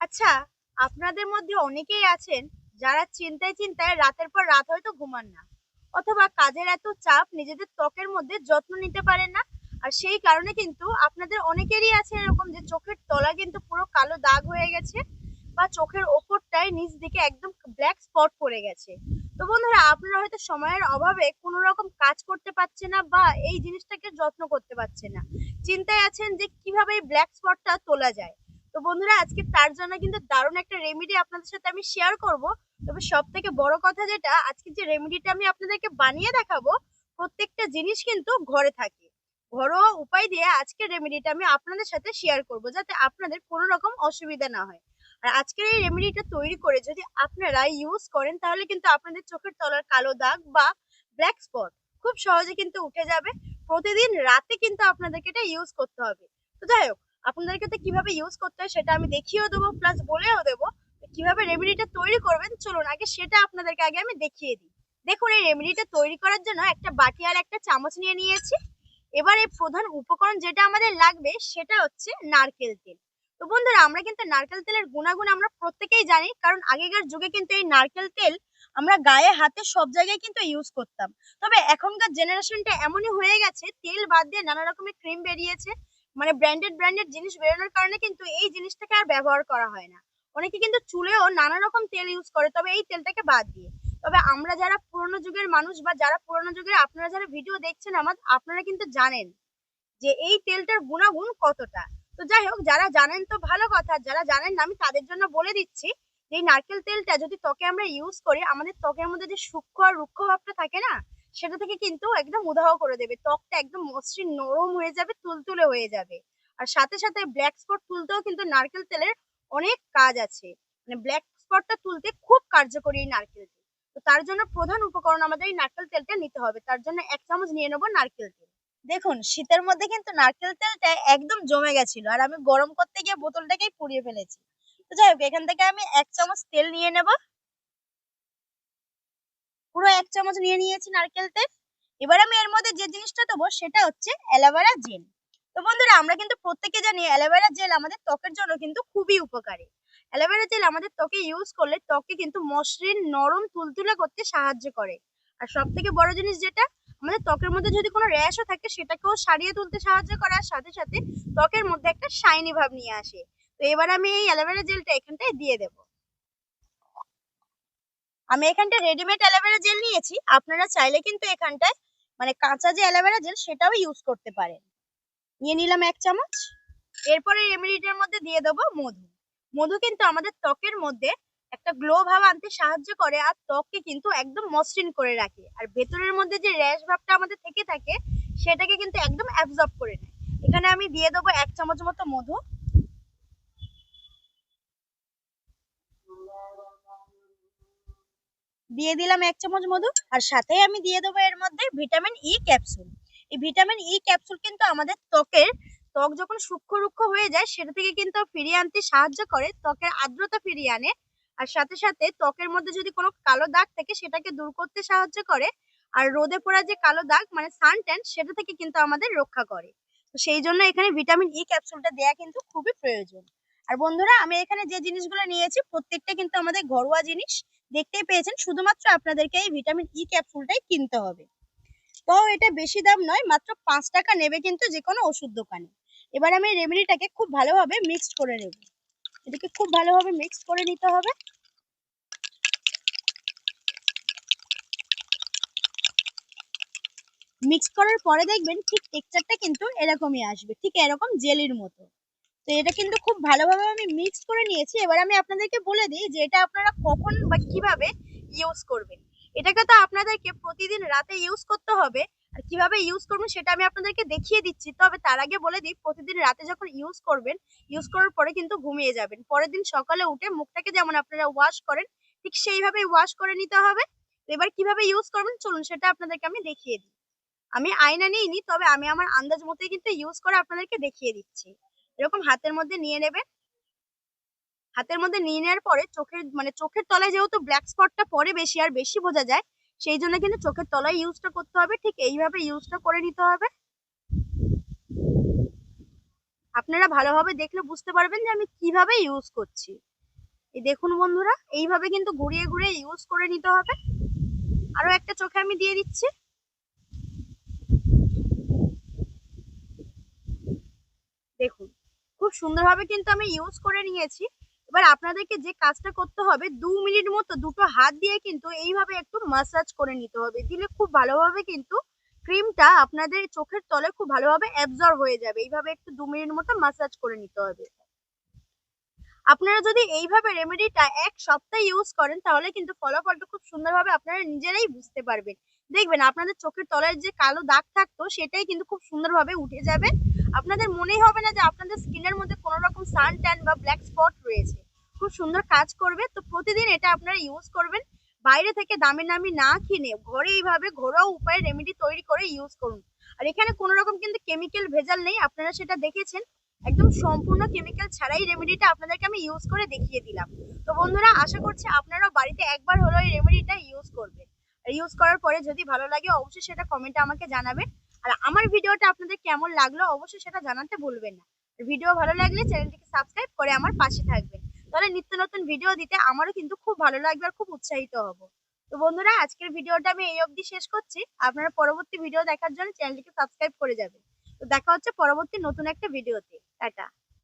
আচ্ছা, আপনাদের মধ্যে অনেকেই আছেন যারা চিন্তায় চিন্তায় রাতের পর রাত হয়তো ঘুমান না, অথবা কাজের এত চাপ নিজেদের ত্বকের মধ্যে যত্ন নিতে পারেন না। আর সেই কারণে কিন্তু আপনাদের অনেকেরই আছে এরকম যে চোখের তলা কিন্তু পুরো কালো দাগ হয়ে গেছে, বা চোখের ওপরটায় নিচ দিকে একদম ব্ল্যাক স্পট পড়ে গেছে। তো বন্ধুরা, আপনারা হয়তো সময়ের অভাবে কোনো রকম কাজ করতে পারছে না, বা এই জিনিসটাকে যত্ন করতে পারছে না, চিন্তায় আছেন যে কিভাবে এই ব্ল্যাক স্পটটা তোলা যায়। তো বন্ধুরা, আজকে তার জন্য কিন্তু দারুণ একটা রেমেডি আপনাদের সাথে আমি শেয়ার করব। তবে সব থেকে বড় কথা যেটা, আজকে যে রেমেডিটা আমি আপনাদেরকে বানিয়ে দেখাবো, প্রত্যেকটা জিনিস কিন্তু ঘরে থাকে। ঘরোয়া উপায় দিয়ে আজকের রেমেডিটা আমি আপনাদের সাথে শেয়ার করব, যাতে আপনাদের কোনো রকম অসুবিধা না হয়। আর আজকের এই রেমেডিটা তৈরি করে যদি আপনারা ইউজ করেন, তাহলে কিন্তু আপনাদের চোখের তলার কালো দাগ বা ব্ল্যাক স্পট খুব সহজে কিন্তু উঠে যাবে। প্রতিদিন রাতে কিন্তু আপনাদেরকে এটা ইউজ করতে হবে। তো যাই হোক, আপনাদেরকে তো কিভাবে ইউজ করতে হয় সেটা আমি দেখিয়েও দেবো, প্লাস বলেও দেবো। কিভাবে রেমেডিটা তৈরি করবেন চলুন আগে সেটা আপনাদেরকে আগে আমি দেখিয়ে দিই। দেখুন, এই রেমেডিটা তৈরি করার জন্য একটা বাটি আর একটা চামচ নিয়ে নিয়েছি। এবার এই প্রধান উপকরণ যেটা আমাদের লাগবে সেটা হচ্ছে নারকেল তেল। তো বন্ধুরা, আমরা কিন্তু নারকেল তেলের গুণাগুণ আমরা প্রত্যেকেই জানি, কারণ আগেকার যুগে কিন্তু এই নারকেল তেল আমরা গায়ে হাতে সব জায়গায় কিন্তু ইউজ করতাম। তবে এখনকার জেনারেশনটা এমনই হয়ে গেছে, তেল বাদ দিয়ে নানা রকমের ক্রিম বেরিয়েছে, মানে ব্র্যান্ডেড ব্র্যান্ডেড জিনিস বেরোনোর কারণে কিন্তু এই জিনিসটাকে আর ব্যবহার করা হয় না। অনেকে কিন্তু চুলেও নানা রকম তেল ইউজ করে, তবে এই তেলটাকে বাদ দিয়ে। তবে আমরা যারা পুরোনো যুগের মানুষ, বা যারা পুরোনো যুগের আপনারা যারা ভিডিও দেখছেন আমার, আপনারা কিন্তু জানেন যে এই তেলটার গুণাগুণ কতটা। তো যাই হোক, যারা জানেন তো ভালো কথা, যারা জানেন না আমি তাদের জন্য বলে দিচ্ছি যে এই নারকেল তেলটা যদি ত্বকে আমরা ইউজ করি, আমাদের ত্বকের মধ্যে যে সূক্ষ্ম আর রুক্ষ ভাবটা থাকে না, সেটা থেকে কিন্তু একদম উধাও করে দেবে। ত্বকটা একদম মসৃণ নরম হয়ে যাবে, তুলতুলে হয়ে যাবে। আর সাথে সাথে ব্ল্যাক স্পট তুলতেও কিন্তু নারকেল তেলের অনেক কাজ আছে। মানে ব্ল্যাক স্পটটা তুলতে খুব কার্যকরী এই নারকেল তেল। তো তার জন্য প্রধান উপকরণ আমাদের এই নারকেল তেলটা নিতে হবে। তার জন্য 1 চামচ নিয়ে নেবো নারকেল তেল। দেখুন, শীতের মধ্যে কিন্তু নারকেল তেলটা একদম জমে গেছিল, আর আমি গরম করতে গিয়ে বোতলটাকেই পুড়িয়ে ফেলেছি। তো যাই হোক, এখান থেকে আমি 1 চামচ তেল নিয়ে নেব। পুরো 1 চামচ নিয়ে নিয়েছি নারকেল তেল। এবার আমি এর মধ্যে যে জিনিসটা দেবো সেটা হচ্ছে অ্যালোভেরা জেল। তো বন্ধুরা, আমরা কিন্তু প্রত্যেকে জানি অ্যালোভেরা জেল আমাদের ত্বকের জন্য কিন্তু খুবই উপকারী। অ্যালোভেরা জেল আমাদের ত্বকে ইউজ করলে ত্বকে কিন্তু মসৃণ নরম তুলতুলে করতে সাহায্য করে। আর সব থেকে বড় জিনিস যেটা, আমাদের ত্বকের মধ্যে যদি কোনো র্যাশও থাকে সেটাকেও সারিয়ে তুলতে সাহায্য করে, আর সাথে সাথে ত্বকের মধ্যে একটা শাইনি ভাব নিয়ে আসে। তো এবার আমি এই অ্যালোভেরা জেলটা এখানটায় দিয়ে দেবো। আমি এখানটা রেডিমেড অ্যালোভেরা জেল নিয়েছি, আপনারা চাইলে কিন্তু এখানটায় মানে কাঁচা যে অ্যালোভেরা জেল সেটাও ইউজ করতে পারেন। নিয়ে নিলাম 1 চামচ। এরপরে রেমেডিটার মধ্যে দিয়ে দেবো মধু। মধু কিন্তু আমাদের ত্বকের মধ্যে একটা গ্লো ভাব আনতে সাহায্য করে, আর ত্বককে কিন্তু একদম মসৃণ করে রাখে, আর ভেতরের মধ্যে যে র্যাশ ভাবটা আমাদের থেকে থাকে সেটাকে কিন্তু একদম অ্যাবজর্ব করে নেয়। এখানে আমি দিয়ে দেবো 1 চামচ মতো মধু। দিয়ে দিলাম 1 চামচ মধু, আর সাথে আমি দিয়ে দেবো এর মধ্যে ভিটামিন ই ক্যাপসুল। এই ভিটামিন ই ক্যাপসুল কিন্তু আমাদের ত্বক যখন সূক্ষ্ম রুক্ষ হয়ে যায় সেটা থেকে কিন্তু ফিরিয়ে আনতে সাহায্য করে, ত্বকের আর্দ্রতা ফিরিয়ে আনে। আর সাথে সাথে ত্বকের মধ্যে যদি কোনো কালো দাগ থাকে সেটাকে দূর করতে সাহায্য করে। আর রোদে পড়া যে কালো দাগ মানে সান ট্যান, সেটা থেকে কিন্তু আমাদের রক্ষা করে। তো সেই জন্য এখানে ভিটামিন ই ক্যাপসুলটা দেয়া কিন্তু খুবই প্রয়োজন। আর বন্ধুরা, আমি এখানে যে জিনিসগুলো নিয়েছি প্রত্যেকটা কিন্তু আমাদের ঘরোয়া জিনিস, দেখতেই পেয়েছেন। শুধুমাত্র আপনাদেরকে এই ভিটামিন ই ক্যাপসুলটাই কিনতে হবে। তো এটা বেশি দাম নয়, মাত্র 5 টাকা নেবে কিন্তু যে কোনো ওষুধ দোকানে। এবার আমি রেমেডিটাকে খুব ভালোভাবে মিক্সড করে নেব। এটাকে খুব ভালোভাবে মিক্স করে নিতে হবে। মিক্স করার পরে দেখবেন ঠিক টেক্সচারটা কিন্তু এরকমই আসবে, ঠিক এরকম জেলির মতো। তো এটা কিন্তু খুব ভালোভাবে আমি মিক্স করে নিয়েছি। এবার আমি আপনাদেরকে বলে দিই যে এটা আপনারা কখন বা কিভাবে ইউজ করবেন। এটাকে তো আপনাদেরকে প্রতিদিন রাতে ইউজ করতে হবে, আর কিভাবে ইউজ করবেন সেটা আমি আপনাদেরকে দেখিয়ে দিচ্ছি। তবে তার আগে বলে দিই, প্রতিদিন রাতে যখন ইউজ করবেন, ইউজ করার পরে কিন্তু ঘুমিয়ে যাবেন। পরের দিন সকালে উঠে মুখটাকে যেমন আপনারা ওয়াশ করেন, ঠিক সেইভাবে ওয়াশ করে নিতে হবে। তো এবার কিভাবে ইউজ করবেন চলুন সেটা আপনাদেরকে আমি দেখিয়ে দিই। আমি আয়না নিইনি, তবে আমি আমার আন্দাজ মতোই কিন্তু ইউজ করে আপনাদেরকে দেখিয়ে দিচ্ছি। এরকম হাতের মধ্যে নিয়ে নেবেন। হাতের মধ্যে নিয়ে নেওয়ার পরে চোখের তলায় যেহেতু ব্ল্যাক স্পটটা পরে বেশি আর বেশি বোঝা যায়, সেই জন্য কিন্তু চোখের তলায় ইউজটা করতে হবে। ঠিক এইভাবে ইউজটা করে নিতে হবে। আপনারা ভালোভাবে দেখলে বুঝতে পারবেন যে আমি কিভাবে ইউজ করছি। এই দেখুন বন্ধুরা, এইভাবে কিন্তু ঘুরিয়ে ঘুরিয়ে ইউজ করে নিতে হবে। আরো একটা চোখে আমি দিয়ে দিচ্ছি। দেখুন, খুব সুন্দরভাবে কিন্তু আমি ইউজ করে নিয়েছি। এবার আপনাদেরকে যে কাজটা করতে হবে, 2 মিনিট মতো দুটো হাত দিয়ে কিন্তু এইভাবে একটু মাসাজ করে নিতে হবে। দিলে খুব ভালোভাবে কিন্তু ক্রিমটা আপনাদের চোখের তলে খুব ভালোভাবে অ্যাবজর্ব হয়ে যাবে। এইভাবে একটু 2 মিনিট মতো মাসাজ করে নিতে হবে। আপনারা যদি এইভাবে রেমেডিটা 1 সপ্তাহ ইউজ করেন, তাহলে কিন্তু ফলাফলটা খুব সুন্দরভাবে আপনারা নিজেরাই বুঝতে পারবেন। দেখবেন আপনাদের চোখের তলার যে কালো দাগ থাকতো, সেটাই কিন্তু খুব সুন্দরভাবে উঠে যাবে। আপনাদের মনেই হবে না যে আপনাদের স্কিনের মধ্যে কোনো রকম সান ট্যান বা ব্ল্যাক স্পট রয়েছে। খুব সুন্দর কাজ করবে। তো প্রতিদিন এটা আপনারা ইউজ করবেন। বাইরে থেকে দামি দামি না কিনে ঘরে এইভাবে ঘরোয়া উপায়ে রেমেডি তৈরি করে ইউজ করুন। আর এখানে কোনো রকম কিন্তু কেমিক্যাল ভেজাল নেই, আপনারা সেটা দেখেছেন। একদম সম্পূর্ণ কেমিক্যাল ছাড়াই রেমেডিটা আপনাদেরকে আমি ইউজ করে দেখিয়ে দিলাম। তো বন্ধুরা, আশা করছি আপনারাও বাড়িতে একবার হলেও এই রেমেডিটা ইউজ করবেন। আর ইউজ করার পরে যদি ভালো লাগে, অবশ্যই সেটা কমেন্টে আমাকে জানাবেন। আর আমার ভিডিওটা আপনাদের কেমন লাগলো অবশ্যই সেটা জানাতে ভুলবেন না। আর ভিডিও ভালো লাগলে চ্যানেলটিকে সাবস্ক্রাইব করে আমার পাশে থাকবেন। তাহলে নিত্য নতুন ভিডিও দিতে আমারও কিন্তু খুব ভালো লাগবে আর খুব উৎসাহিত হব। তো বন্ধুরা, আজকের ভিডিওটা আমি এই অবধি শেষ করছি। আপনারা পরবর্তী ভিডিও দেখার জন্য চ্যানেলটিকে সাবস্ক্রাইব করে যাবেন। তো দেখা হচ্ছে পরবর্তী নতুন একটা ভিডিওতে। টাটা।